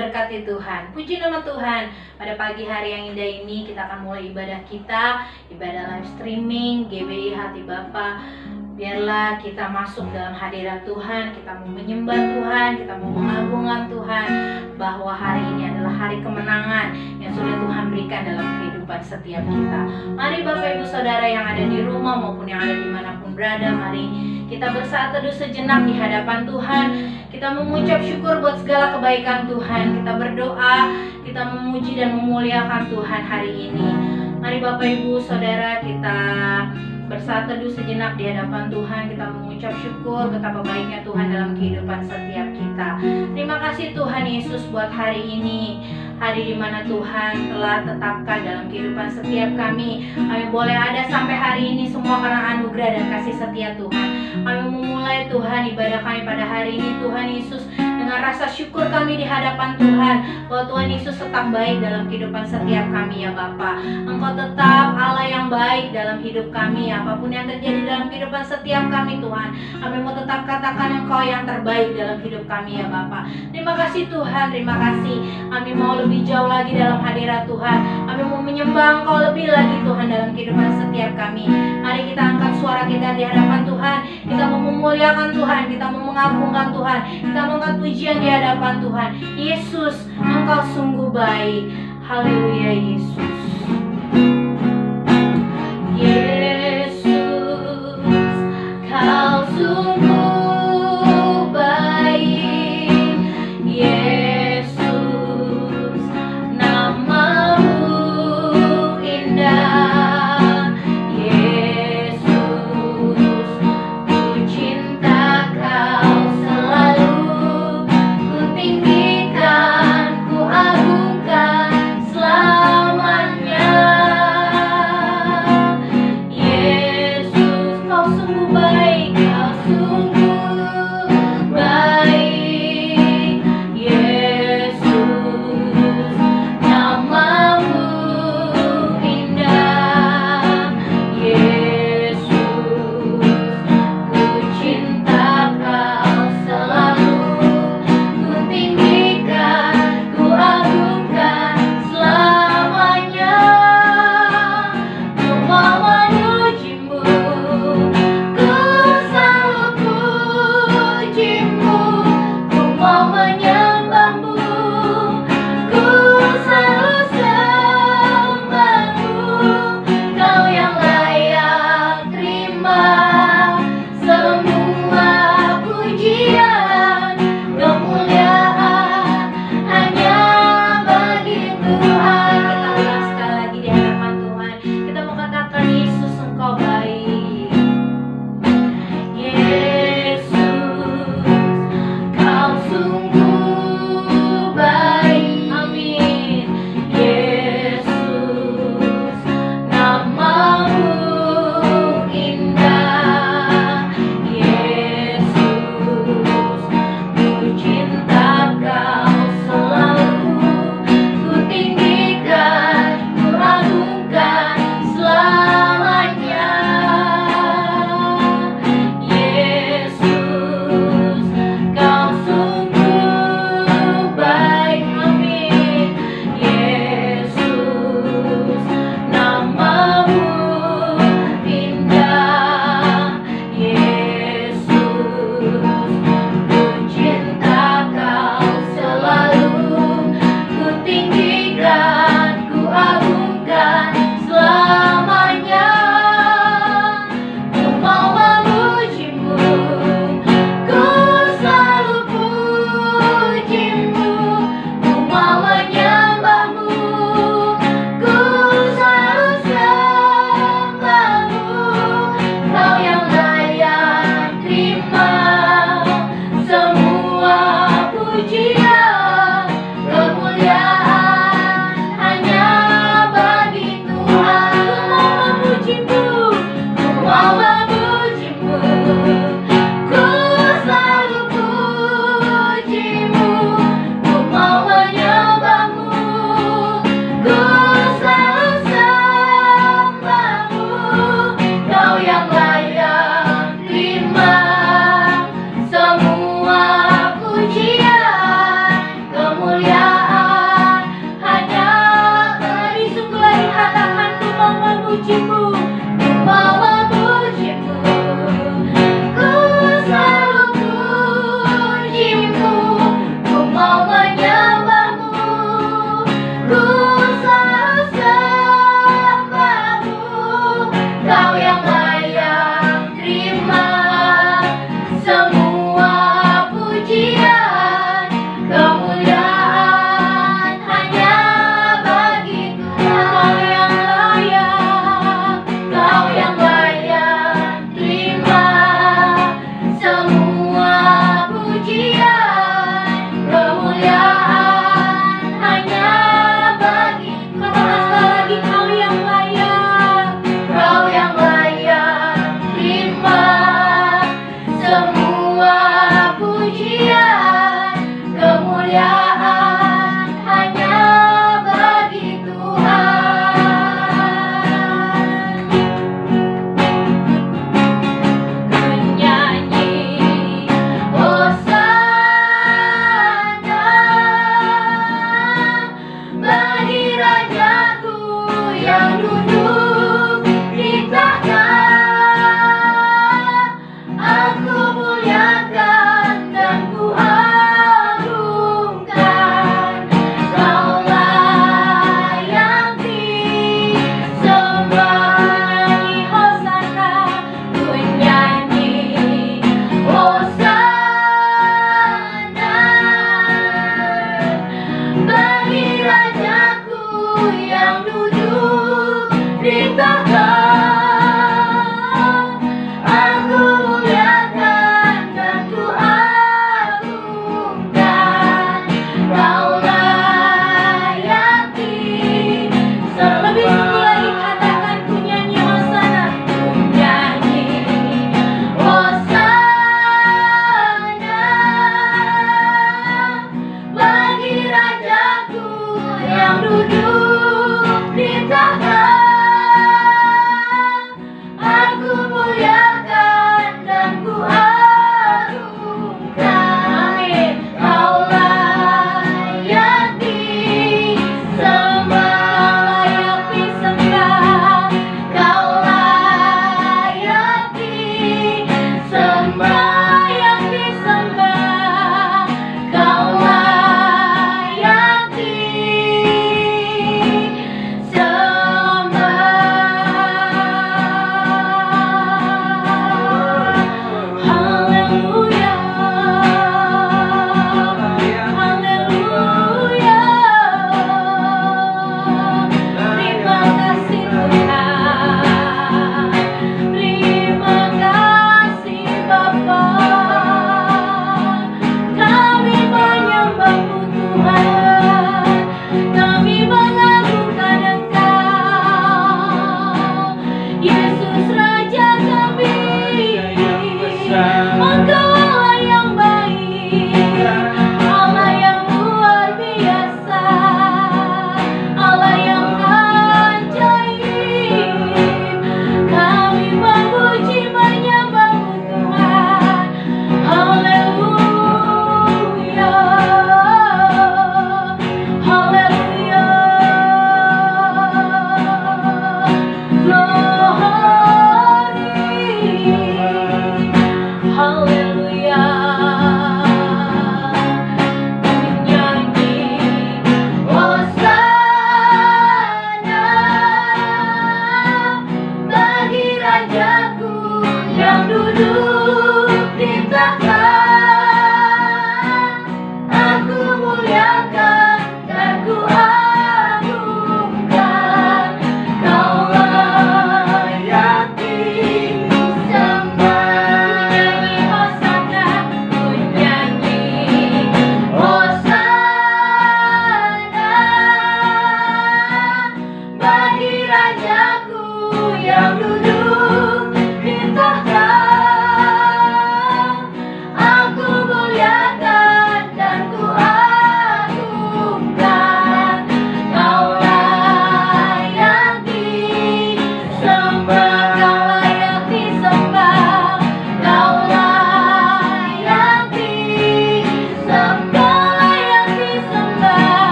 diberkati Tuhan. Puji nama Tuhan. Pada pagi hari yang indah ini kita akan mulai ibadah kita, ibadah live streaming GBI Hati Bapa. Biarlah kita masuk dalam hadirat Tuhan, kita mau menyembah Tuhan, kita mau mengagungkan Tuhan, bahwa hari ini adalah hari kemenangan yang sudah Tuhan berikan dalam kehidupan setiap kita. Mari Bapak Ibu Saudara yang ada di rumah maupun yang ada dimanapun berada, mari kita bersaat teduh sejenak di hadapan Tuhan. Kita mengucap syukur buat segala kebaikan Tuhan. Kita berdoa, kita memuji dan memuliakan Tuhan hari ini. Mari Bapak Ibu Saudara, kita bersaat teduh sejenak di hadapan Tuhan. Kita mengucap syukur betapa baiknya Tuhan dalam kehidupan setiap kita. Terima kasih Tuhan Yesus buat hari ini, hari dimana Tuhan telah tetapkan dalam kehidupan setiap kami. Kami boleh ada sampai hari ini semua karena anugerah dan kasih setia Tuhan. Kami memulai Tuhan ibadah kami pada hari ini Tuhan Yesus dengan rasa syukur kami di hadapan Tuhan, bahwa Tuhan Yesus tetap baik dalam kehidupan setiap kami ya Bapa. Engkau tetap Allah yang baik dalam hidup kami. Apapun yang terjadi dalam kehidupan setiap kami Tuhan, kami mau tetap katakan Engkau yang terbaik dalam hidup kami ya Bapa. Terima kasih Tuhan, terima kasih. Kami mau lebih jauh lagi dalam hadirat Tuhan. Kami mau menyembah Engkau lebih lagi Tuhan dalam kehidupan setiap kami. Mari kita angkat suara kita di hadapan Tuhan. Kita mau memuliakan Tuhan, kita mau mengagungkan Tuhan, kita mau angkat pujian di hadapan Tuhan. Yesus, Engkau sungguh baik. Haleluya Yesus. Yesus, Kau sungguh baik. Yesus, nama-Mu indah. Yesus, ku cinta Kau selalu, ku tinggikan, ku agungkan selamanya.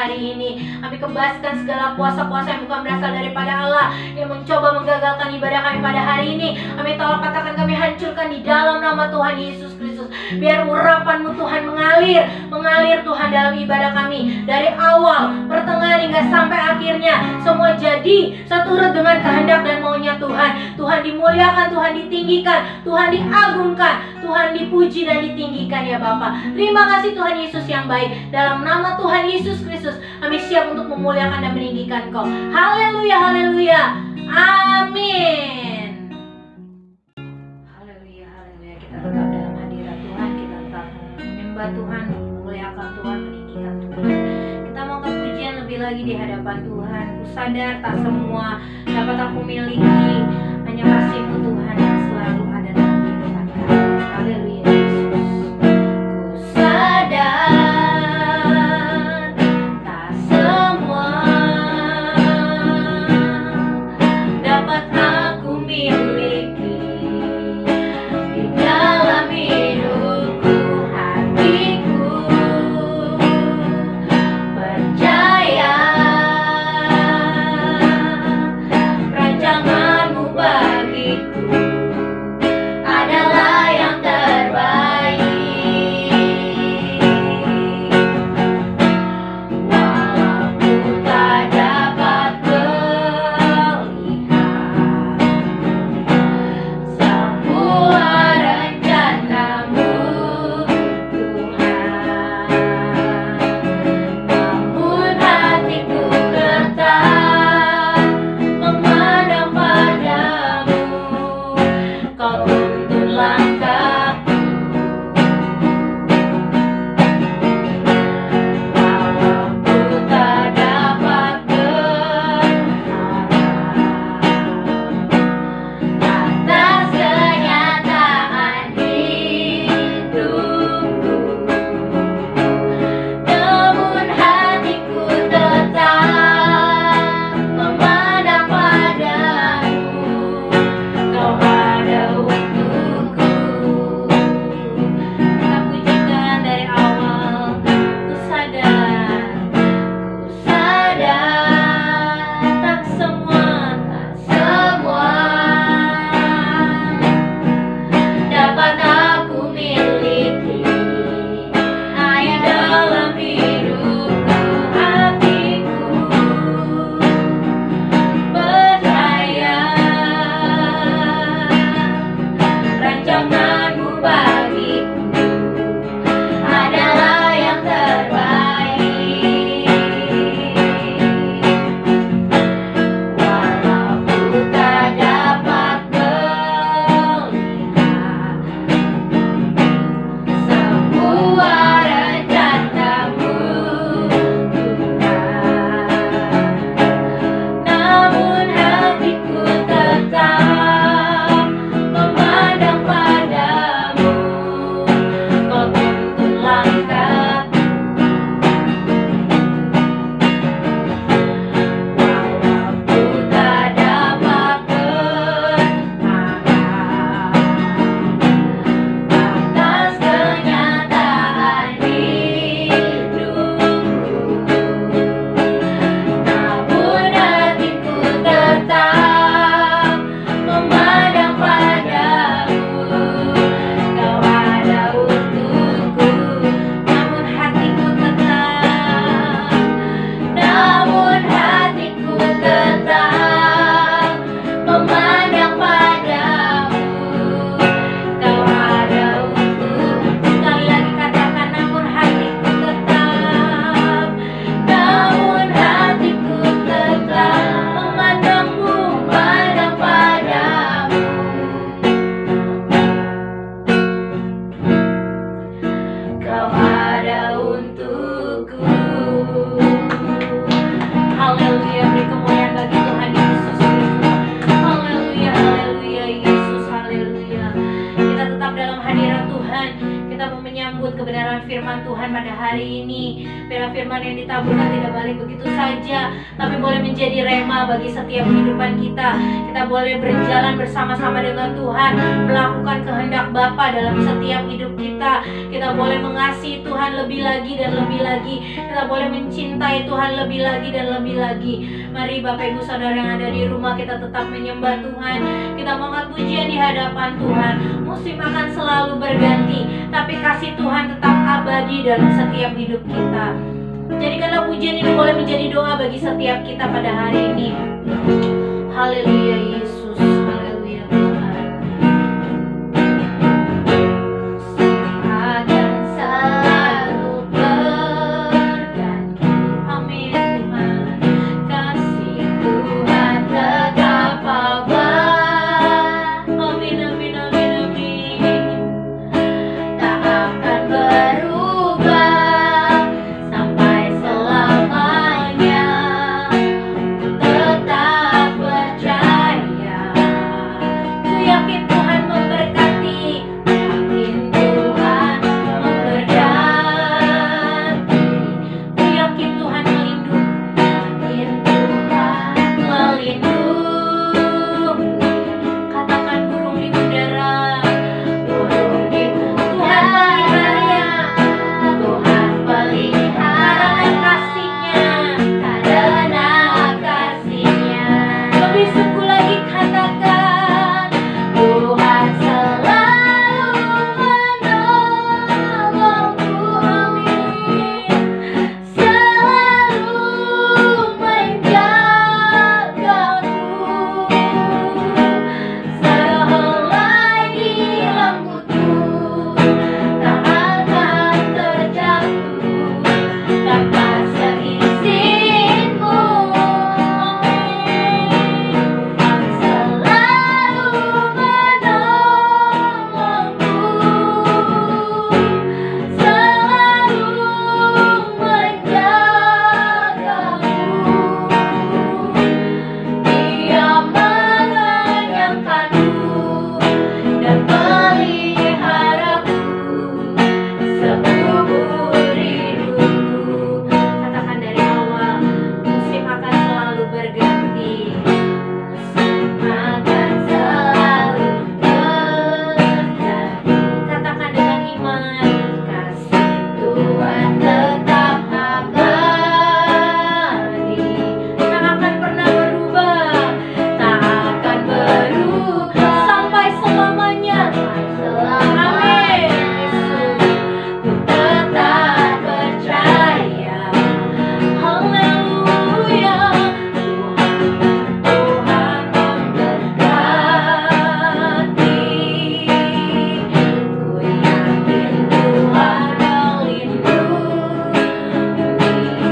hari ini. Kami kebaskan segala kuasa-kuasa yang bukan berasal daripada Allah, yang mencoba menggagalkan ibadah kami pada hari ini. Kami tolak katakan, kami hancurkan di dalam nama Tuhan Yesus Kristus. Biar urapan-Mu Tuhan mengalir Tuhan dalam ibadah kami, dari awal, pertengahan hingga sampai akhirnya. Semua jadi seturut dengan kehendak dan maunya Tuhan. Tuhan dimuliakan, Tuhan ditinggikan, Tuhan diagungkan, Tuhan dipuji dan ditinggikan ya Bapa. Terima kasih Tuhan Yesus yang baik. Dalam nama Tuhan Yesus Kristus kami siap untuk memuliakan dan meninggikan Kau. Haleluya, haleluya, amin. Haleluya, haleluya. Kita tetap dalam hadirat Tuhan, kita tetap menyembah Tuhan, memuliakan Tuhan, meninggikan Tuhan. Kita mau ke pujian lebih lagi di hadapan Tuhan. Ku sadar tak semua dapat aku miliki, hanya kasih-Mu Tuhan yang selalu ada dalam kehidupan kami. Haleluya Yesus. Ku sadar tak semua dapat aku miliki di dalam hidupku, hatiku percaya rancangan-Mu bagiku. firman Tuhan pada hari ini. Biarlah firman yang ditaburkan tidak balik begitu saja, tapi boleh menjadi rema bagi setiap kehidupan kita. Kita boleh berjalan bersama-sama dengan Tuhan, melakukan kehendak Bapa dalam setiap hidup kita. Kita boleh mengasihi Tuhan lebih lagi dan lebih lagi. Kita boleh mencintai Tuhan lebih lagi dan lebih lagi. Mari Bapak Ibu Saudara yang ada di rumah, kita tetap menyembah Tuhan. Kita mengangkat pujian di hadapan Tuhan. Musim akan selalu berganti, tapi kasih Tuhan tetap abadi dalam setiap hidup kita. Jadikanlah pujian ini boleh menjadi doa bagi setiap kita pada hari ini. Haleluya Yesus, haleluya Tuhan. Akan selalu berganti, amin Tuhan. Kasih Tuhan tetap abadi, amin amin amin amin. Tak akan berubah sampai selamanya. Tetap percaya, ku yakin Tuhan memberkati, yakin Tuhan memberkati, ku yakin Tuhan melindungi, yakin Tuhan melindungi. Katakan burung di udara, burung di udara, Tuhan pelihara kasihnya, karena kasihnya. Lebih sungguh lagi katakan, Tuhan selalu menolongku, amin. Selalu menjagaku, sehelai di rambutku tak akan terjatuh tanpa seizinku, amin. Tuhan selalu menolongku, selalu menjagaku. Dia mengenyangkanku dan peliharaku seumur hidupku. Katakan dari awal, musim akan selalu berganti, musim akan selalu berganti. Katakan dengan iman, kasih Tuhan tetap abadi, tak akan pernah berubah, tak akan berubah sampai selamanya. Amin Yesus, ku tetap percaya. Haleluya, Tuhan memberkati, ku yakin Tuhan melindungi.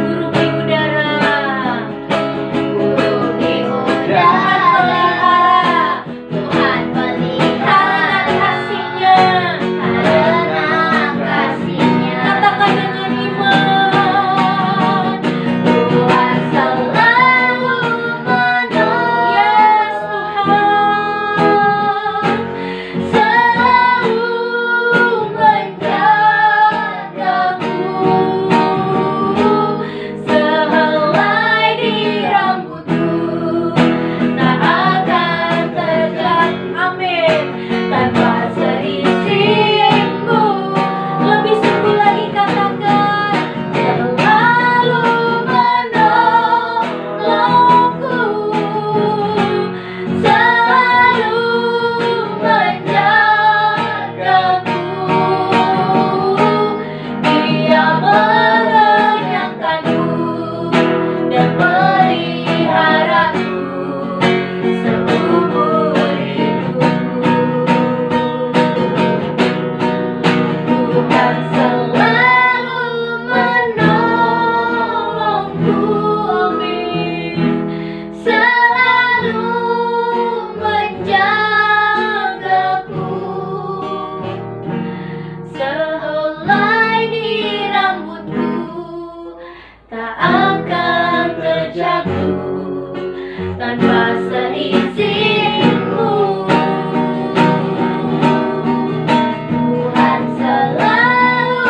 Burung di udara, burung di udara, Tuhan pelihara kasihnya, karena kasihnya. Katakan dengan iman, Tuhan selalu menolong. Yes Tuhan, selalu menjagaku, sehelai di rambutku tak akan terjatuh, amin, tanpa seizinku. Lebih sungguh lagi katakan, selalu menolongku, selalu menjagaku. Dia mengenyangkanku dan peliharaku seumur hidupku. Tuhan selalu menolongku, amin. Selalu menjagaku, sehelai di rambutku tak akan terjatuh tanpa seizinku. Tuhan selalu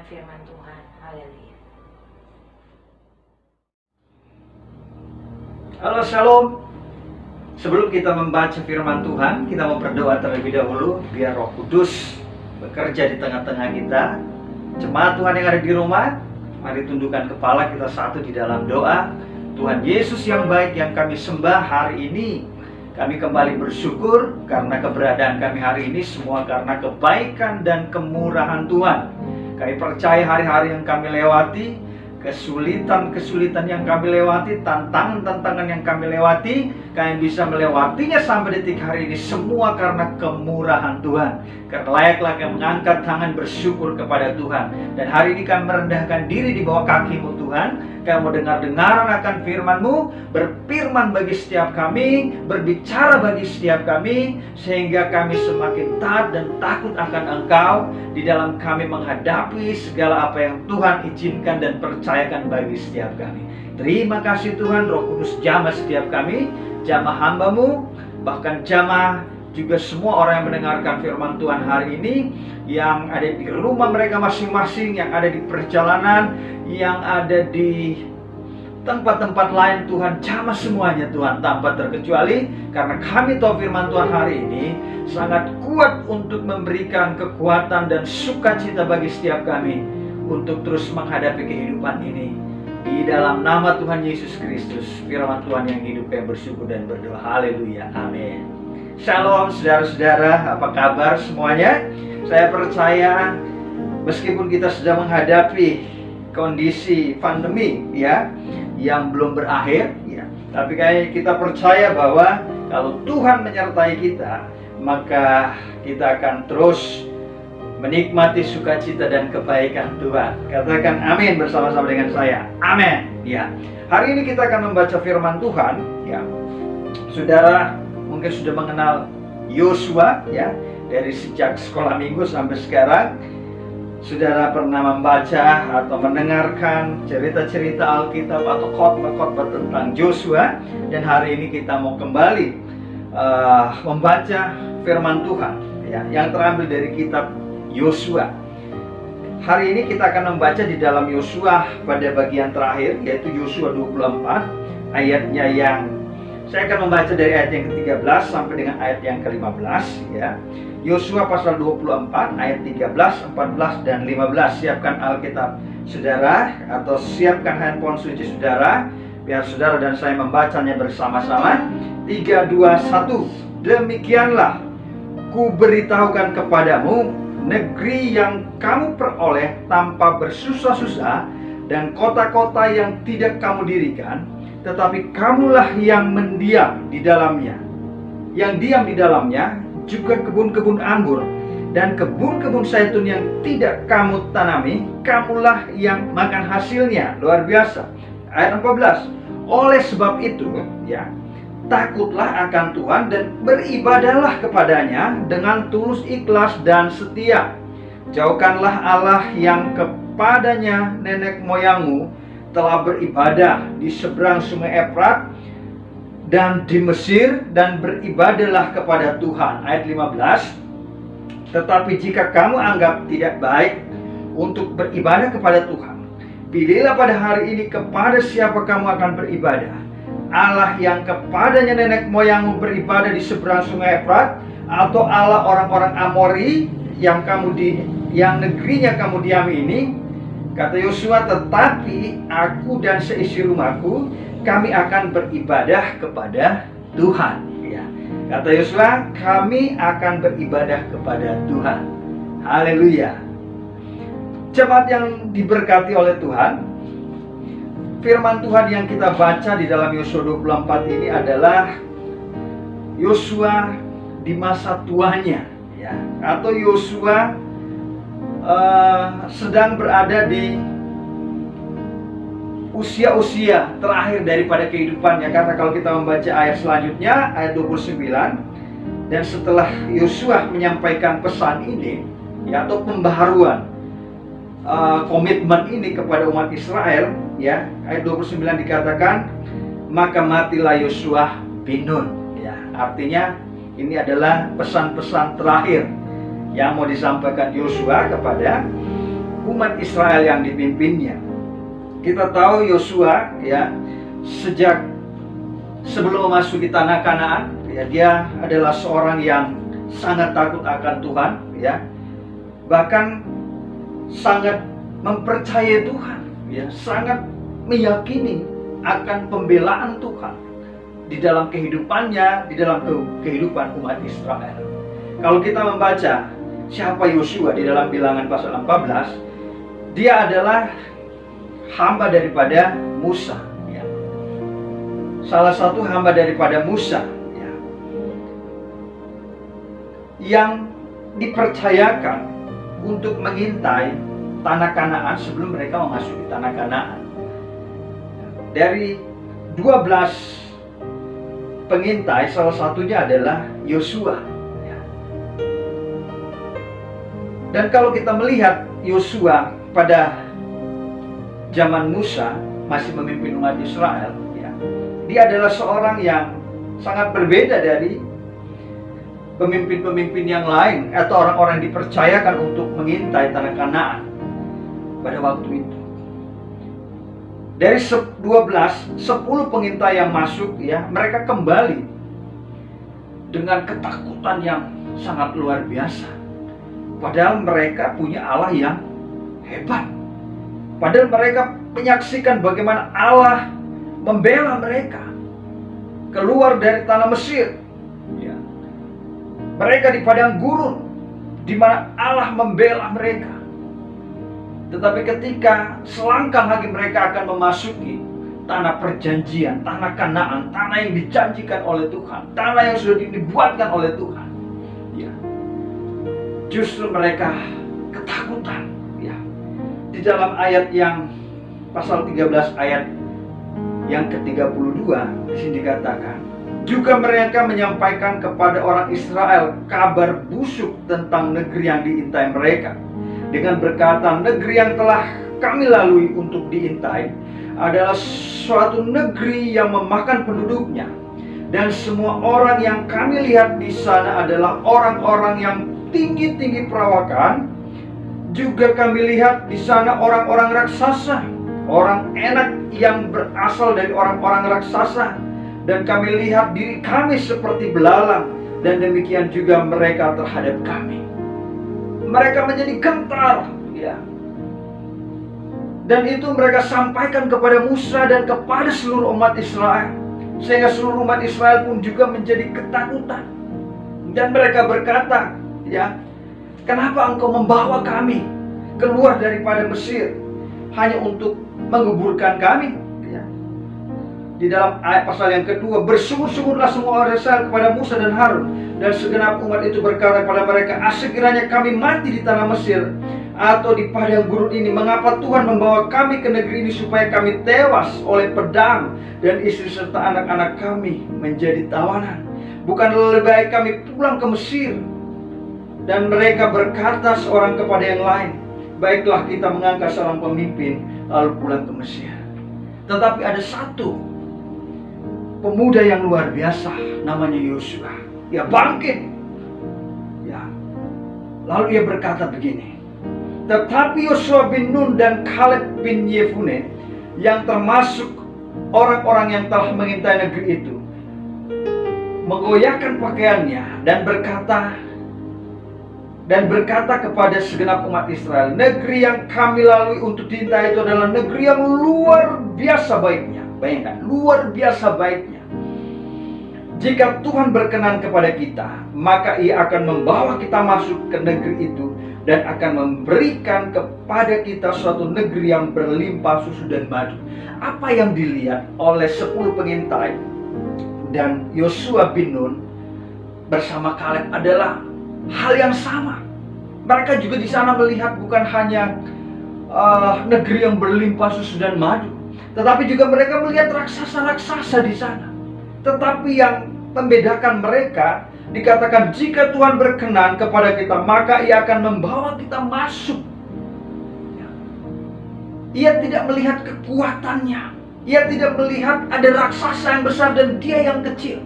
firman Tuhan. Haleluya. Halo, shalom. Sebelum kita membaca firman Tuhan, kita mau berdoa terlebih dahulu biar Roh Kudus bekerja di tengah-tengah kita. Jemaat Tuhan yang ada di rumah, mari tundukkan kepala kita satu di dalam doa. Tuhan Yesus yang baik yang kami sembah hari ini, kami kembali bersyukur karena keberadaan kami hari ini semua karena kebaikan dan kemurahan Tuhan. Kami percaya hari-hari yang kami lewati, kesulitan-kesulitan yang kami lewati, tantangan-tantangan yang kami lewati, kami bisa melewatinya sampai detik hari ini semua karena kemurahan Tuhan. Karena layaklah kami mengangkat tangan bersyukur kepada Tuhan. Dan hari ini kami merendahkan diri di bawah kaki-Mu Tuhan. Kami mau dengar-dengaran akan firman-Mu, berfirman bagi setiap kami, berbicara bagi setiap kami, sehingga kami semakin taat dan takut akan Engkau di dalam kami menghadapi segala apa yang Tuhan izinkan dan percayakan bagi setiap kami. Terima kasih Tuhan, Roh Kudus jamah setiap kami, jamah hamba-Mu, bahkan jamah juga semua orang yang mendengarkan firman Tuhan hari ini, yang ada di rumah mereka masing-masing, yang ada di perjalanan, yang ada di tempat-tempat lain. Tuhan jamah semuanya Tuhan tanpa terkecuali, karena kami tahu firman Tuhan hari ini sangat kuat untuk memberikan kekuatan dan sukacita bagi setiap kami untuk terus menghadapi kehidupan ini. Di dalam nama Tuhan Yesus Kristus, firman Tuhan yang hidup, yang bersyukur dan berdoa. Haleluya, amin. Shalom saudara-saudara, apa kabar semuanya? Saya percaya meskipun kita sedang menghadapi kondisi pandemi ya, yang belum berakhir ya, tapi kayaknya kita percaya bahwa kalau Tuhan menyertai kita, maka kita akan terus menikmati sukacita dan kebaikan Tuhan. Katakan amin bersama-sama dengan saya. Amin. Ya. Hari ini kita akan membaca firman Tuhan ya. Saudara mungkin sudah mengenal Yosua ya, dari sejak sekolah minggu sampai sekarang. Saudara pernah membaca atau mendengarkan cerita-cerita Alkitab atau khotbah-khotbah tentang Yosua. Dan hari ini kita mau kembali membaca firman Tuhan ya, yang terambil dari kitab Yosua. Hari ini kita akan membaca di dalam Yosua pada bagian terakhir, yaitu Yosua 24, ayatnya yang saya akan membaca dari ayat yang ke-13 sampai dengan ayat yang ke-15 ya. Yosua pasal 24 ayat 13, 14 dan 15. Siapkan Alkitab saudara atau siapkan handphone suci saudara, biar saudara dan saya membacanya bersama-sama. 3, 2, 1. Demikianlah ku beritahukan kepadamu negeri yang kamu peroleh tanpa bersusah-susah, dan kota-kota yang tidak kamu dirikan, tetapi kamulah yang mendiam di dalamnya. Yang diam di dalamnya juga kebun-kebun anggur dan kebun-kebun zaitun yang tidak kamu tanami, kamulah yang makan hasilnya. Luar biasa. Ayat 14. Oleh sebab itu ya, takutlah akan Tuhan dan beribadahlah kepadanya dengan tulus, ikhlas dan setia. Jauhkanlah Allah yang kepadanya nenek moyangmu telah beribadah di seberang sungai Efrat dan di Mesir, dan beribadahlah kepada Tuhan. Ayat 15. Tetapi jika kamu anggap tidak baik untuk beribadah kepada Tuhan, pilihlah pada hari ini kepada siapa kamu akan beribadah. Allah yang kepadanya nenek moyangmu beribadah di seberang sungai Efrat, atau Allah orang-orang Amori yang negerinya kamu diami ini. Kata Yosua, tetapi aku dan seisi rumahku, kami akan beribadah kepada Tuhan ya. Kata Yosua, kami akan beribadah kepada Tuhan. Haleluya. Jemaat yang diberkati oleh Tuhan, firman Tuhan yang kita baca di dalam Yosua 24 ini adalah Yosua di masa tuanya ya, atau Yosua sedang berada di usia-usia terakhir daripada kehidupannya. Karena kalau kita membaca ayat selanjutnya, ayat 29, dan setelah Yosua menyampaikan pesan ini ya, atau pembaharuan komitmen ini kepada umat Israel ya, ayat 29 dikatakan, maka matilah Yosua bin Nun ya. Artinya ini adalah pesan-pesan terakhir yang mau disampaikan Yosua kepada umat Israel yang dipimpinnya. Kita tahu Yosua ya, sejak sebelum memasuki tanah Kanaan ya, dia adalah seorang yang sangat takut akan Tuhan ya. Bahkan sangat mempercayai Tuhan ya, sangat meyakini akan pembelaan Tuhan di dalam kehidupannya, di dalam kehidupan umat Israel. Kalau kita membaca siapa Yosua di dalam Bilangan pasal 14, dia adalah hamba daripada Musa ya. Salah satu hamba daripada Musa ya, yang dipercayakan untuk mengintai tanah Kanaan sebelum mereka memasuki tanah Kanaan. Dari 12 pengintai, salah satunya adalah Yosua ya. Dan kalau kita melihat Yosua pada zaman Musa masih memimpin umat Israel ya, dia adalah seorang yang sangat berbeda dari pemimpin-pemimpin yang lain atau orang-orang yang dipercayakan untuk mengintai tanah Kanaan pada waktu itu. Dari 10 pengintai yang masuk ya, mereka kembali dengan ketakutan yang sangat luar biasa. Padahal mereka punya Allah yang hebat. Padahal mereka menyaksikan bagaimana Allah membela mereka keluar dari tanah Mesir ya. Mereka di padang gurun di mana Allah membela mereka. Tetapi ketika selangkah lagi mereka akan memasuki tanah perjanjian, tanah Kanaan, tanah yang dijanjikan oleh Tuhan, tanah yang sudah dibuatkan oleh Tuhan ya, justru mereka ketakutan ya. Di dalam ayat yang pasal 13 ayat yang ke-32 di sini dikatakan, juga mereka menyampaikan kepada orang Israel kabar busuk tentang negeri yang diintai mereka, dengan berkata, negeri yang telah kami lalui untuk diintai adalah suatu negeri yang memakan penduduknya, dan semua orang yang kami lihat di sana adalah orang-orang yang tinggi-tinggi perawakan. Juga kami lihat di sana orang-orang raksasa, orang enak yang berasal dari orang-orang raksasa, dan kami lihat diri kami seperti belalang, dan demikian juga mereka terhadap kami. Mereka menjadi gentar ya. Dan itu mereka sampaikan kepada Musa dan kepada seluruh umat Israel, sehingga seluruh umat Israel pun juga menjadi ketakutan. Dan mereka berkata ya, kenapa engkau membawa kami keluar daripada Mesir hanya untuk menguburkan kami ya. Di dalam ayat pasal yang kedua, bersyukur-syukurlah semua orang Israel kepada Musa dan Harun, dan segenap umat itu berkata kepada mereka, sekiranya kami mati di tanah Mesir atau di padang gurun ini, mengapa Tuhan membawa kami ke negeri ini supaya kami tewas oleh pedang dan istri serta anak-anak kami menjadi tawanan? Bukan lebih baik kami pulang ke Mesir? Dan mereka berkata seorang kepada yang lain, baiklah kita mengangkat seorang pemimpin lalu pulang ke Mesir. Tetapi ada satu pemuda yang luar biasa, namanya Yosua. Dia bangkit ya. Lalu ia berkata begini, tetapi Yosua bin Nun dan Kaleb bin Yefune, yang termasuk orang-orang yang telah mengintai negeri itu, menggoyahkan pakaiannya dan berkata kepada segenap umat Israel, negeri yang kami lalui untuk diintai itu adalah negeri yang luar biasa baiknya. Bayangkan, luar biasa baiknya. Jika Tuhan berkenan kepada kita, maka Ia akan membawa kita masuk ke negeri itu dan akan memberikan kepada kita suatu negeri yang berlimpah susu dan madu. Apa yang dilihat oleh 10 pengintai dan Yosua bin Nun bersama Kaleb adalah hal yang sama. Mereka juga di sana melihat bukan hanya negeri yang berlimpah susu dan madu, tetapi juga mereka melihat raksasa-raksasa di sana. Tetapi yang membedakan mereka, dikatakan jika Tuhan berkenan kepada kita, maka Ia akan membawa kita masuk. Ia tidak melihat kekuatannya, Ia tidak melihat ada raksasa yang besar dan dia yang kecil,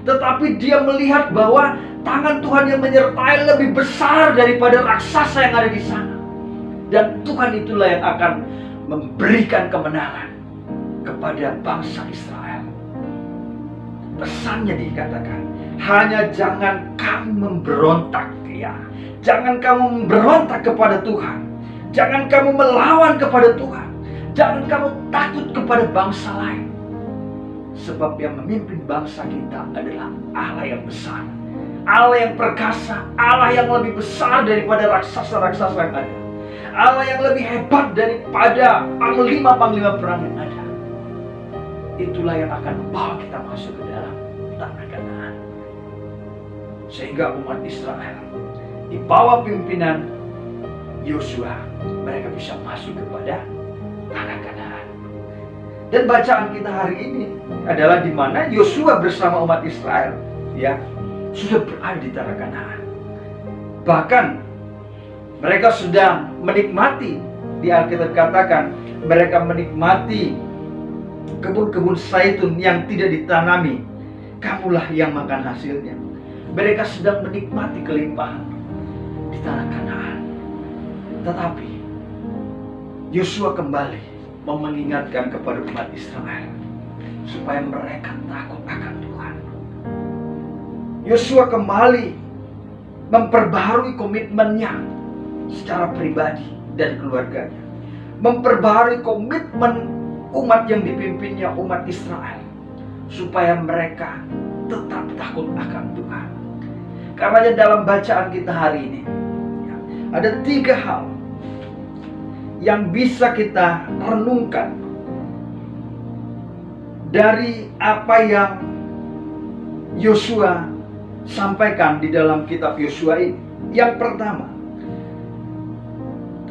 tetapi dia melihat bahwa tangan Tuhan yang menyertai lebih besar daripada raksasa yang ada di sana. Dan Tuhan itulah yang akan memberikan kemenangan kepada bangsa Israel. Pesannya dikatakan, hanya jangan kamu memberontak, ya. Jangan kamu memberontak kepada Tuhan. Jangan kamu melawan kepada Tuhan. Jangan kamu takut kepada bangsa lain. Sebab yang memimpin bangsa kita adalah Allah yang besar, Allah yang perkasa, Allah yang lebih besar daripada raksasa-raksasa yang ada, Allah yang lebih hebat daripada panglima-panglima perang yang ada. Itulah yang akan membawa kita masuk ke dalam tanah Kanaan. Sehingga umat Israel di bawah pimpinan Yosua, mereka bisa masuk kepada tanah Kanaan. Dan bacaan kita hari ini adalah di mana Yosua bersama umat Israel, ya, sudah berada di tanah Kanaan. Bahkan mereka sudah menikmati, di Alkitab katakan mereka menikmati kebun-kebun zaitun yang tidak ditanami. Kamulah yang makan hasilnya. Mereka sedang menikmati kelimpahan di tanah Kanaan. Tetapi Yosua kembali mau mengingatkan kepada umat Israel supaya mereka takut akan Tuhan. Yosua kembali memperbaharui komitmennya secara pribadi dan keluarganya, memperbaharui komitmen umat yang dipimpinnya, umat Israel, supaya mereka tetap takut akan Tuhan. Karena dalam bacaan kita hari ini, ya, ada 3 hal yang bisa kita renungkan dari apa yang Yosua sampaikan di dalam kitab Yosua ini. Yang pertama,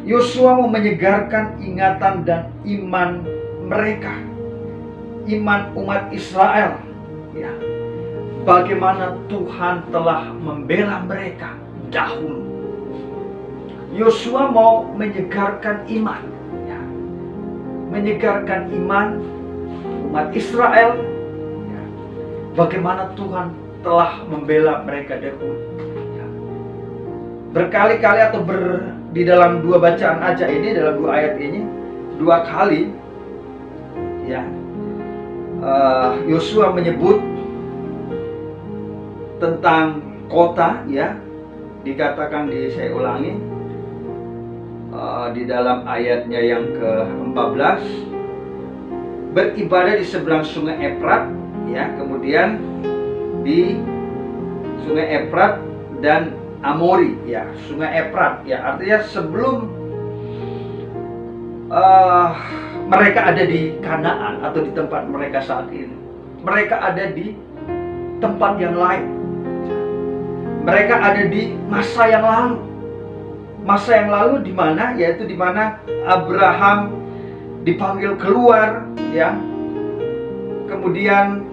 Yosua mau menyegarkan ingatan dan iman mereka, iman umat Israel, ya, bagaimana Tuhan telah membela mereka dahulu. Yosua mau menyegarkan iman, ya, menyegarkan iman umat Israel, ya, bagaimana Tuhan telah membela mereka dahulu. Ya. Berkali-kali atau di dalam 2 bacaan aja ini, dalam 2 ayat ini, 2 kali, ya, Yosua menyebut tentang kota, ya, dikatakan saya ulangi, di dalam ayatnya yang ke-14, beribadah di seberang sungai Efrat, ya, kemudian di sungai Efrat dan Amori, ya, sungai Efrat, ya, artinya sebelum mereka ada di Kanaan atau di tempat mereka saat ini, mereka ada di tempat yang lain. Mereka ada di masa yang lalu. Masa yang lalu di mana? Yaitu di mana Abraham dipanggil keluar, ya. Kemudian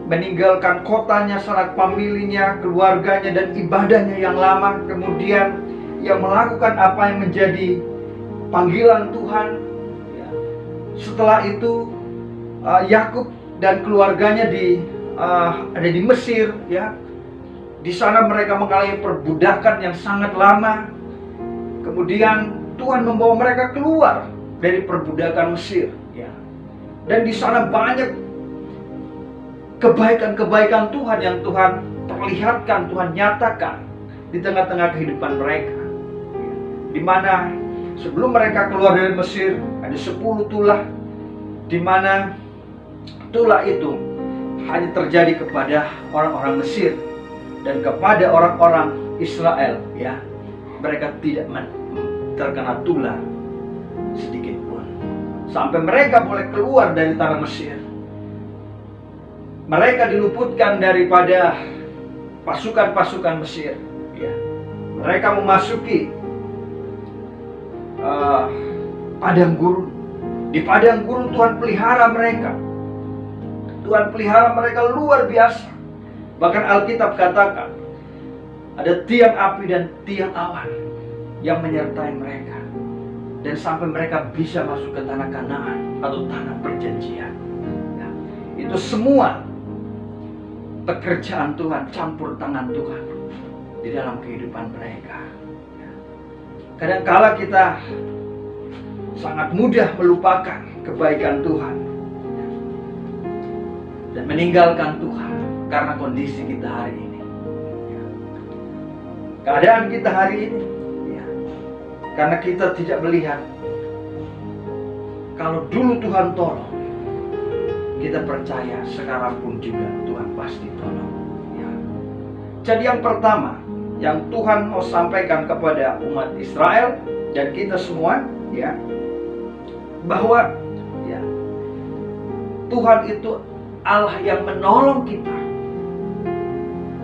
meninggalkan kotanya, sanak familinya, keluarganya dan ibadahnya yang lama. Kemudian ia melakukan apa yang menjadi panggilan Tuhan. Ya. Setelah itu Yakub dan keluarganya ada di Mesir, ya. Di sana mereka mengalami perbudakan yang sangat lama. Kemudian Tuhan membawa mereka keluar dari perbudakan Mesir, ya. Dan di sana banyak kebaikan-kebaikan Tuhan yang Tuhan perlihatkan, Tuhan nyatakan di tengah-tengah kehidupan mereka. Ya. Di mana sebelum mereka keluar dari Mesir ada 10 tulah, di mana tulah itu hanya terjadi kepada orang-orang Mesir dan kepada orang-orang Israel, ya. Mereka tidak terkena tulah sedikit pun. Sampai mereka boleh keluar dari tanah Mesir. Mereka diluputkan daripada pasukan-pasukan Mesir, ya. Mereka memasuki padang gurun. Di padang gurun Tuhan pelihara mereka. Tuhan pelihara mereka luar biasa. Bahkan Alkitab katakan ada tiang api dan tiang awan yang menyertai mereka, dan sampai mereka bisa masuk ke tanah Kanaan atau tanah perjanjian. Nah, itu semua pekerjaan Tuhan, campur tangan Tuhan di dalam kehidupan mereka. Kadangkala kita sangat mudah melupakan kebaikan Tuhan dan meninggalkan Tuhan karena kondisi kita hari ini, keadaan kita hari ini, karena kita tidak melihat kalau dulu Tuhan tolong, kita percaya sekarang pun juga Tuhan pasti tolong. Jadi yang pertama yang Tuhan mau sampaikan kepada umat Israel dan kita semua, bahwa Tuhan itu Allah yang menolong kita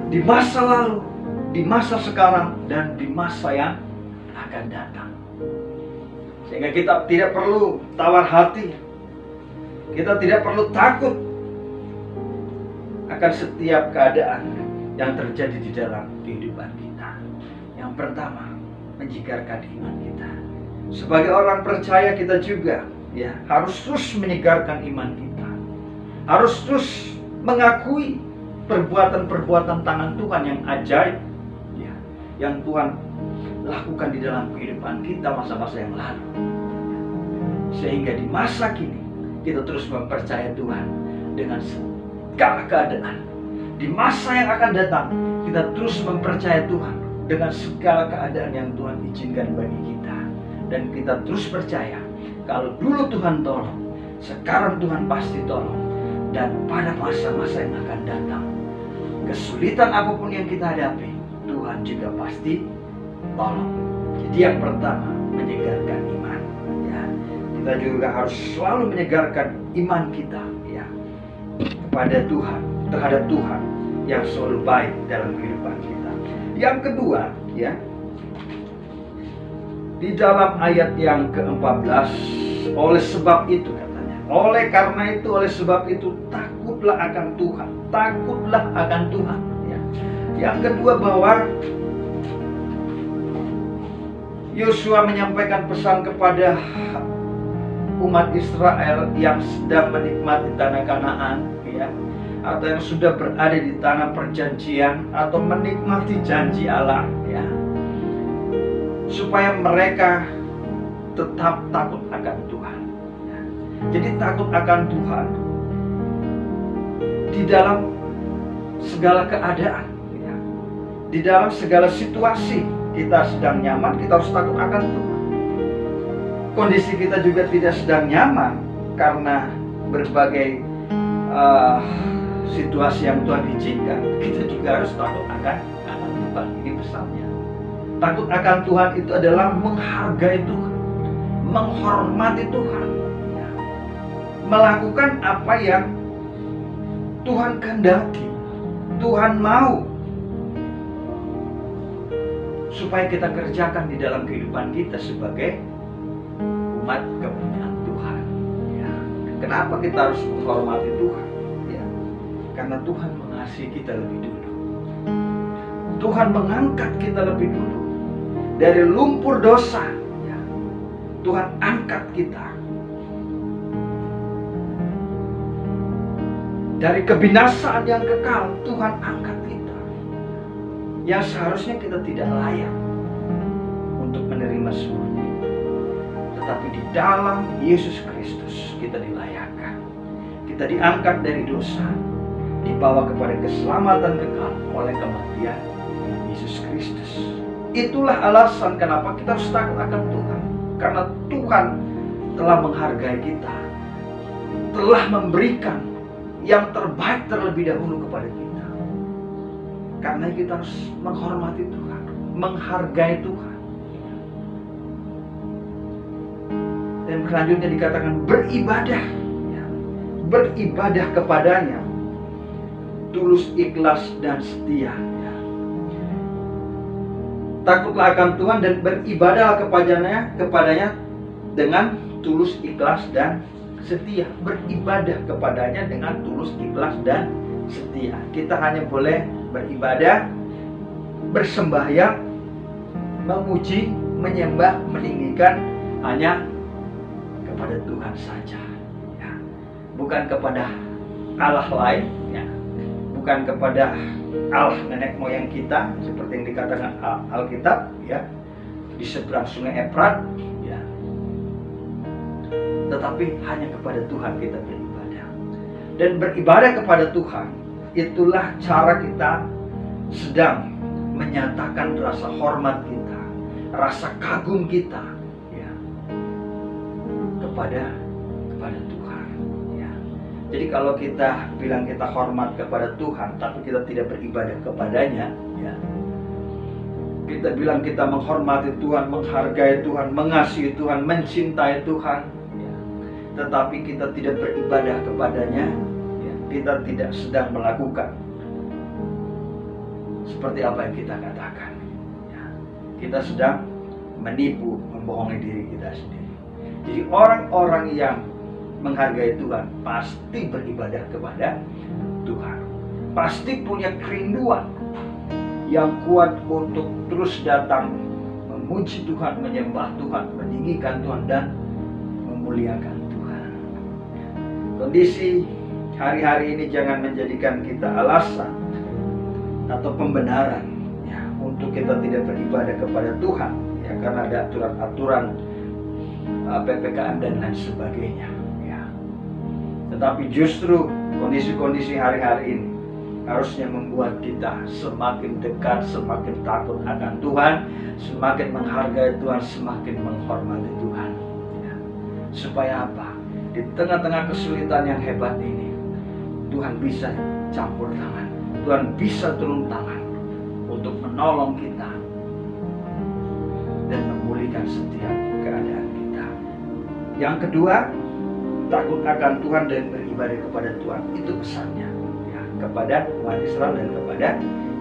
di masa lalu, di masa sekarang, dan di masa yang akan datang. Sehingga kita tidak perlu tawar hati, kita tidak perlu takut akan setiap keadaan yang terjadi di dalam kehidupan kita. Yang pertama, menyegarkan iman kita. Sebagai orang percaya kita juga harus terus menyegarkan iman kita. Harus terus mengakui perbuatan-perbuatan tangan Tuhan yang ajaib, yang Tuhan lakukan di dalam kehidupan kita masa-masa yang lalu. Sehingga di masa kini kita terus mempercayai Tuhan dengan segala keadaan. Di masa yang akan datang kita terus mempercayai Tuhan dengan segala keadaan yang Tuhan izinkan bagi kita. Dan kita terus percaya kalau dulu Tuhan tolong, sekarang Tuhan pasti tolong. Dan pada masa-masa yang akan datang, kesulitan apapun yang kita hadapi, Tuhan juga pasti tolong. Jadi yang pertama, menyegarkan iman. Kita juga harus selalu menyegarkan iman kita kepada Tuhan, terhadap Tuhan yang selalu baik dalam kehidupan kita. Yang kedua, di dalam ayat yang ke-14, oleh sebab itu katanya, oleh karena itu, oleh sebab itu takutlah akan Tuhan, takutlah akan Tuhan. Yang kedua, bahwa Yosua menyampaikan pesan kepada umat Israel yang sedang menikmati tanah Kanaan, atau yang sudah berada di tanah perjanjian, atau menikmati janji Allah, supaya mereka tetap takut akan Tuhan. Jadi takut akan Tuhan di dalam segala keadaan, di dalam segala situasi. Kita sedang nyaman, kita harus takut akan Tuhan. Kondisi kita juga tidak sedang nyaman karena berbagai situasi yang Tuhan izinkan, kita juga harus takut akan Tuhan. Ini pesannya. Takut akan Tuhan itu adalah menghargai Tuhan, menghormati Tuhan, melakukan apa yang Tuhan kehendaki, Tuhan mau supaya kita kerjakan di dalam kehidupan kita sebagai umat kepunyaan Tuhan. Kenapa kita harus menghormati Tuhan? Karena Tuhan mengasihi kita lebih dulu. Tuhan mengangkat kita lebih dulu dari lumpur dosa. Tuhan angkat kita dari kebinasaan yang kekal. Tuhan angkat kita yang seharusnya kita tidak layak untuk menerima semuanya. Tetapi di dalam Yesus Kristus kita dilayakkan. Kita diangkat dari dosa, dibawa kepada keselamatan kekal oleh kematian Yesus Kristus. Itulah alasan kenapa kita harus takut akan Tuhan. Karena Tuhan telah menghargai kita, telah memberikan yang terbaik terlebih dahulu kepada kita. Karena kita harus menghormati Tuhan, menghargai Tuhan. Dan selanjutnya dikatakan beribadah, beribadah kepadanya tulus, ikhlas, dan setia. Takutlah akan Tuhan dan beribadahlah kepadanya dengan tulus, ikhlas, dan setia. Beribadah kepadanya dengan tulus, ikhlas, dan setia. Kita hanya boleh beribadah, bersembahyang, memuji, menyembah, meninggikan hanya kepada Tuhan saja, bukan kepada Allah lain, bukan kepada Allah nenek moyang kita seperti yang dikatakan Alkitab, di seberang sungai Efrat, ya. Tetapi hanya kepada Tuhan kita beribadah. Dan beribadah kepada Tuhan, itulah cara kita sedang menyatakan rasa hormat kita, rasa kagum kita, ya, kepada Tuhan. Ya. Jadi kalau kita bilang kita hormat kepada Tuhan, tapi kita tidak beribadah kepadanya, ya, kita bilang kita menghormati Tuhan, menghargai Tuhan, mengasihi Tuhan, mencintai Tuhan, ya, tetapi kita tidak beribadah kepadanya, ya, kita tidak sedang melakukan seperti apa yang kita katakan, ya. Kita sedang menipu, membohongi diri kita sendiri. Jadi orang-orang yang menghargai Tuhan pasti beribadah kepada Tuhan, pasti punya kerinduan yang kuat untuk terus datang memuji Tuhan, menyembah Tuhan, meninggikan Tuhan, dan memuliakan Tuhan. Kondisi hari-hari ini jangan menjadikan kita alasan atau pembenaran, ya, untuk kita tidak beribadah kepada Tuhan, ya, karena ada aturan-aturan PPKM dan lain sebagainya, ya. Tetapi justru kondisi-kondisi hari-hari ini harusnya membuat kita semakin dekat, semakin takut akan Tuhan, semakin menghargai Tuhan, semakin menghormati Tuhan, ya. Supaya apa? Di tengah-tengah kesulitan yang hebat ini, Tuhan bisa campur tangan, Tuhan bisa turun tangan untuk menolong kita dan memulihkan setiap keadaan kita. Yang kedua, takut akan Tuhan dan beribadah kepada Tuhan, itu pesannya, ya, kepada umat Israel dan kepada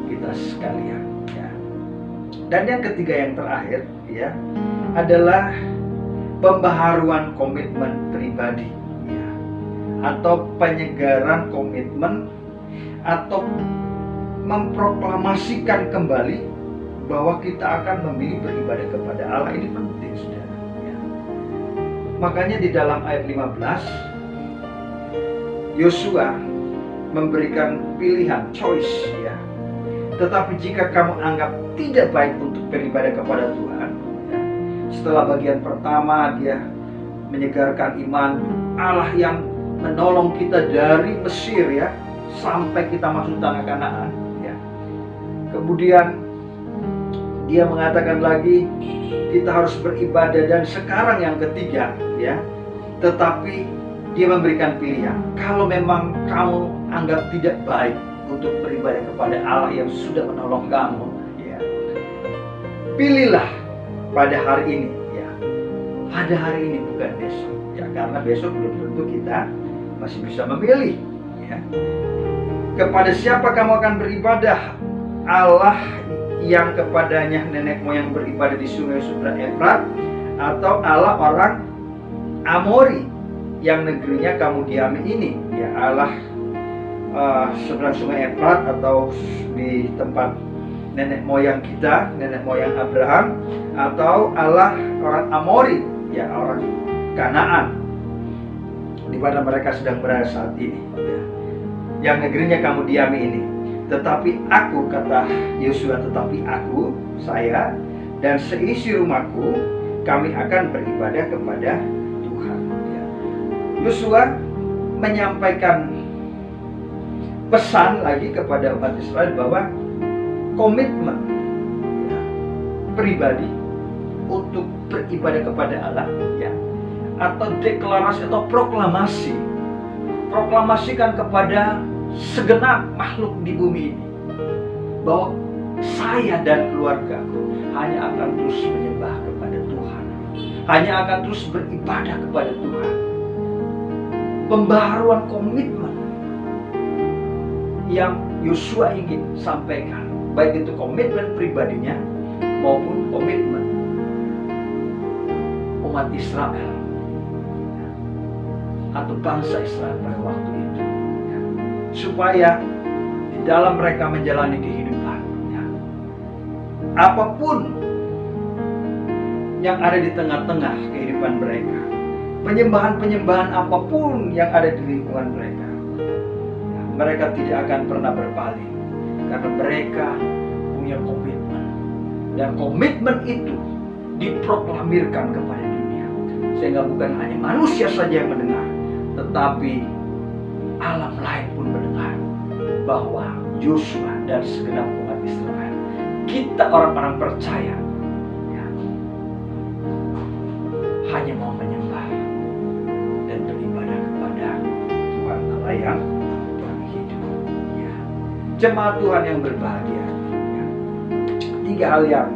kita sekalian, ya. Dan yang ketiga, yang terakhir, ya, adalah pembaharuan komitmen pribadi, ya, atau penyegaran komitmen, atau memproklamasikan kembali bahwa kita akan memilih beribadah kepada Allah. Ini penting, saudara, ya. Makanya di dalam ayat 15 Yosua memberikan pilihan, choice, ya. Tetapi jika kamu anggap tidak baik untuk beribadah kepada Tuhan, ya, setelah bagian pertama dia menyegarkan iman Allah yang menolong kita dari Mesir, ya, sampai kita masuk tanah Kanaan, ya. Kemudian dia mengatakan lagi kita harus beribadah, dan sekarang yang ketiga, ya, tetapi dia memberikan pilihan. Kalau memang kamu anggap tidak baik untuk beribadah kepada Allah yang sudah menolong kamu, ya, pilihlah pada hari ini, ya. Pada hari ini, bukan besok, ya, karena besok belum tentu kita masih bisa memilih, ya. Kepada siapa kamu akan beribadah? Allah yang kepadanya nenek moyang beribadah di sungai seberang Efrat, atau Allah orang Amori yang negerinya kamu diami ini, ya, Allah seberang sungai Efrat, atau di tempat nenek moyang kita, nenek moyang Abraham, atau Allah orang Amori, ya, orang Kanaan, di mana mereka sedang berada saat ini, ya, yang negerinya kamu diami ini. Tetapi aku, kata Yosua, tetapi aku, saya, dan seisi rumahku, kami akan beribadah kepada Tuhan, ya. Yosua menyampaikan pesan lagi kepada umat Israel bahwa komitmen, ya, pribadi untuk beribadah kepada Allah, ya, atau deklarasi atau proklamasi, proklamasikan kepada segenap makhluk di bumi ini bahwa saya dan keluargaku hanya akan terus menyembah kepada Tuhan, hanya akan terus beribadah kepada Tuhan. Pembaharuan komitmen yang Yosua ingin sampaikan, baik itu komitmen pribadinya maupun komitmen umat Israel atau bangsa Israel pada waktu itu, ya, supaya di dalam mereka menjalani kehidupan, ya, apapun yang ada di tengah-tengah kehidupan mereka, penyembahan-penyembahan apapun yang ada di lingkungan mereka, ya, mereka tidak akan pernah berpaling karena mereka punya komitmen, dan komitmen itu diproklamirkan kepada dunia. Sehingga bukan hanya manusia saja yang mendengar, tetapi alam lain pun mendengar bahwa Yosua dan segenap umat Israel, kita orang-orang percaya, ya, hanya mau menyembah dan beribadah kepada Tuhan Allah yang hidup. Ya. Jemaat Tuhan yang berbahagia, ya. 3 hal yang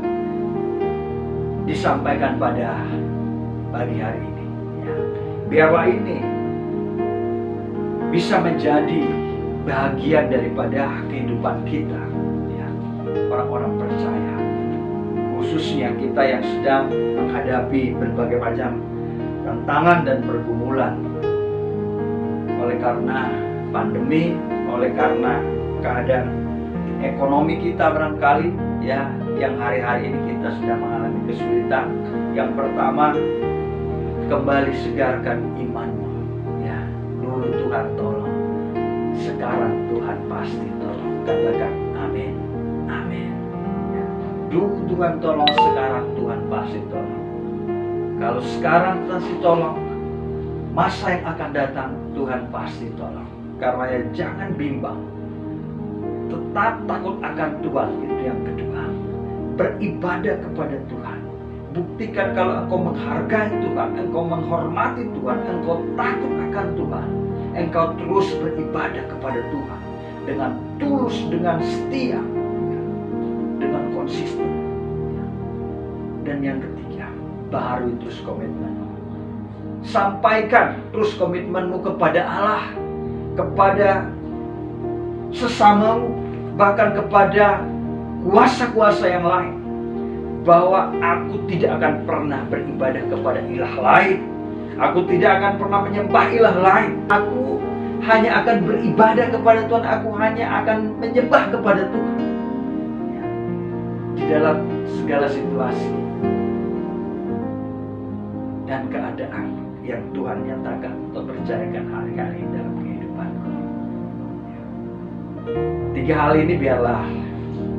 disampaikan pada pagi hari ini, ya. Biarlah ini bisa menjadi bagian daripada kehidupan kita, ya, orang-orang percaya, khususnya kita yang sedang menghadapi berbagai macam tantangan dan pergumulan oleh karena pandemi, oleh karena keadaan ekonomi kita barangkali, ya, yang hari-hari ini kita sedang mengalami kesulitan. Yang pertama, kembali segarkan imanmu, ya. Dulu Tuhan tolong, sekarang Tuhan pasti tolong. Katakan amin, amin, ya. Dulu Tuhan tolong, sekarang Tuhan pasti tolong. Kalau sekarang pasti tolong, masa yang akan datang Tuhan pasti tolong. Karena ya, jangan bimbang, tetap takut akan Tuhan, itu yang kedua. Beribadah kepada Tuhan. Buktikan kalau engkau menghargai Tuhan, engkau menghormati Tuhan, engkau takut akan Tuhan, engkau terus beribadah kepada Tuhan dengan tulus, dengan setia, ya, dengan konsisten, ya. Dan yang ketiga, baharui terus komitmenmu. Sampaikan terus komitmenmu kepada Allah, kepada sesamamu, bahkan kepada kuasa-kuasa yang lain, bahwa aku tidak akan pernah beribadah kepada ilah lain, aku tidak akan pernah menyembah ilah lain, aku hanya akan beribadah kepada Tuhan, aku hanya akan menyembah kepada Tuhan, ya. Di dalam segala situasi dan keadaan yang Tuhan nyatakan atau percayakan hari-hari dalam kehidupanku, ya. 3 hal ini biarlah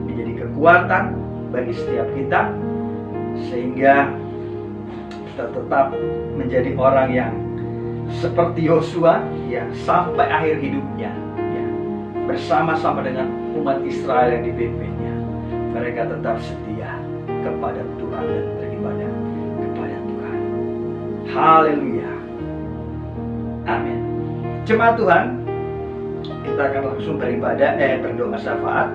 menjadi kekuatan bagi setiap kita, sehingga kita tetap menjadi orang yang seperti Yosua, yang sampai akhir hidupnya, ya, bersama-sama dengan umat Israel yang dipimpinnya, mereka tetap setia kepada Tuhan dan beribadah kepada Tuhan. Haleluya, amin. Jemaat Tuhan, kita akan langsung berdoa syafaat.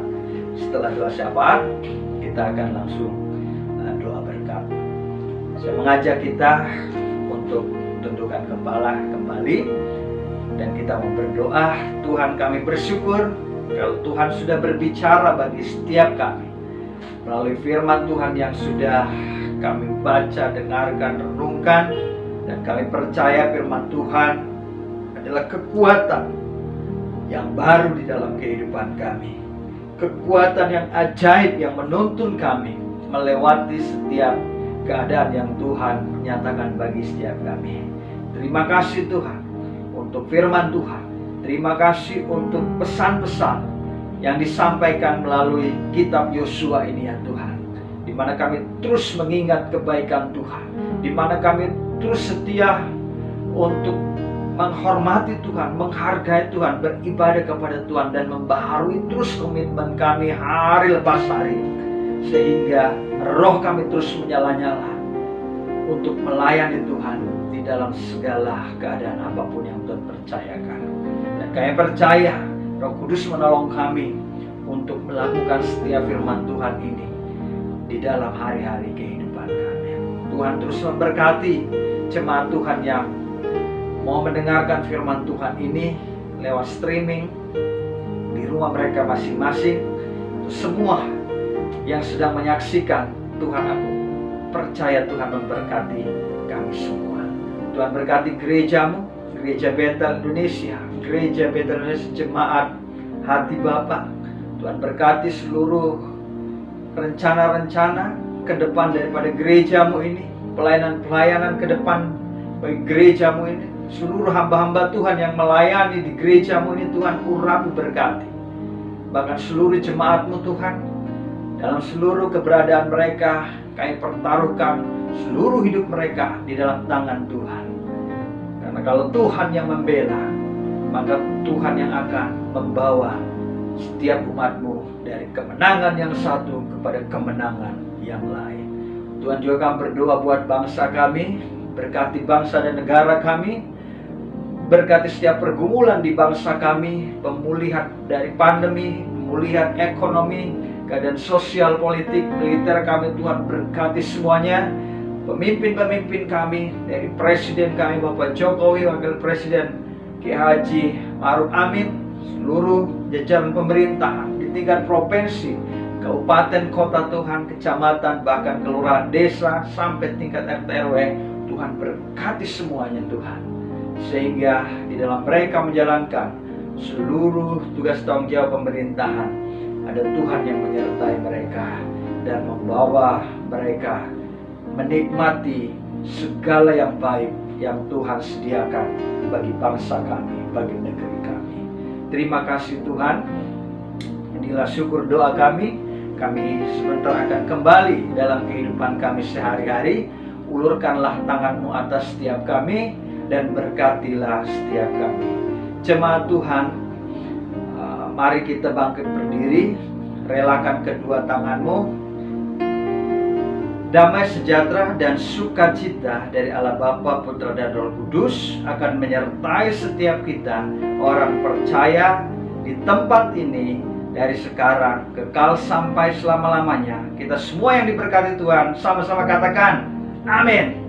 Setelah doa syafaat, kita akan langsung doa berkat. Saya mengajak kita untuk tundukkan kepala kembali dan kita mau berdoa. Tuhan, kami bersyukur kalau Tuhan sudah berbicara bagi setiap kami melalui firman Tuhan yang sudah kami baca, dengarkan, renungkan, dan kami percaya firman Tuhan adalah kekuatan yang baru di dalam kehidupan kami, kekuatan yang ajaib yang menuntun kami melewati setiap keadaan yang Tuhan nyatakan bagi setiap kami. Terima kasih Tuhan untuk firman Tuhan. Terima kasih untuk pesan-pesan yang disampaikan melalui kitab Yosua ini ya Tuhan, di mana kami terus mengingat kebaikan Tuhan, di mana kami terus setia untuk menghormati Tuhan, menghargai Tuhan, beribadah kepada Tuhan, dan membaharui terus komitmen kami hari lepas hari, sehingga roh kami terus menyala-nyala untuk melayani Tuhan di dalam segala keadaan apapun yang Tuhan percayakan. Dan kami percaya Roh Kudus menolong kami untuk melakukan setiap firman Tuhan ini di dalam hari-hari kehidupan kami. Tuhan terus memberkati jemaat Tuhan yang mau mendengarkan firman Tuhan ini lewat streaming di rumah mereka masing-masing. Semua yang sedang menyaksikan, Tuhan, aku percaya Tuhan memberkati kami semua. Tuhan berkati gerejamu, Gereja Betel Indonesia, Gereja Betel Indonesia Jemaat Hati Bapa. Tuhan berkati seluruh rencana-rencana ke depan daripada gerejamu ini, pelayanan-pelayanan ke depan bagi gerejamu ini. Seluruh hamba-hamba Tuhan yang melayani di gerejamu ini, Tuhan urapi berkati. Bahkan seluruh jemaatmu Tuhan, dalam seluruh keberadaan mereka kami pertaruhkan seluruh hidup mereka di dalam tangan Tuhan. Karena kalau Tuhan yang membela, maka Tuhan yang akan membawa setiap umat-Mu dari kemenangan yang satu kepada kemenangan yang lain. Tuhan juga kami berdoa buat bangsa kami, berkati bangsa dan negara kami, berkati setiap pergumulan di bangsa kami, pemulihan dari pandemi, pemulihan ekonomi, keadaan sosial, politik, militer kami, Tuhan berkati semuanya. Pemimpin-pemimpin kami, dari Presiden kami Bapak Jokowi, Wakil Presiden Kiai Haji Ma'ruf Amin, seluruh jajaran pemerintahan di tingkat provinsi, kabupaten, kota Tuhan, kecamatan, bahkan kelurahan, desa, sampai tingkat RT RW, Tuhan berkati semuanya Tuhan. Sehingga di dalam mereka menjalankan seluruh tugas tanggung jawab pemerintahan, ada Tuhan yang menyertai mereka dan membawa mereka menikmati segala yang baik yang Tuhan sediakan bagi bangsa kami, bagi negeri kami. Terima kasih Tuhan. Inilah syukur doa kami. Kami sebentar akan kembali dalam kehidupan kami sehari-hari. Ulurkanlah tangan-Mu atas setiap kami dan berkatilah setiap kami. Jemaat Tuhan, mari kita bangkit berdiri, relakan kedua tangan-Mu. Damai sejahtera dan sukacita dari Allah Bapa, Putra dan Roh Kudus akan menyertai setiap kita orang percaya di tempat ini dari sekarang kekal sampai selama-lamanya. Kita semua yang diberkati Tuhan sama-sama katakan amin.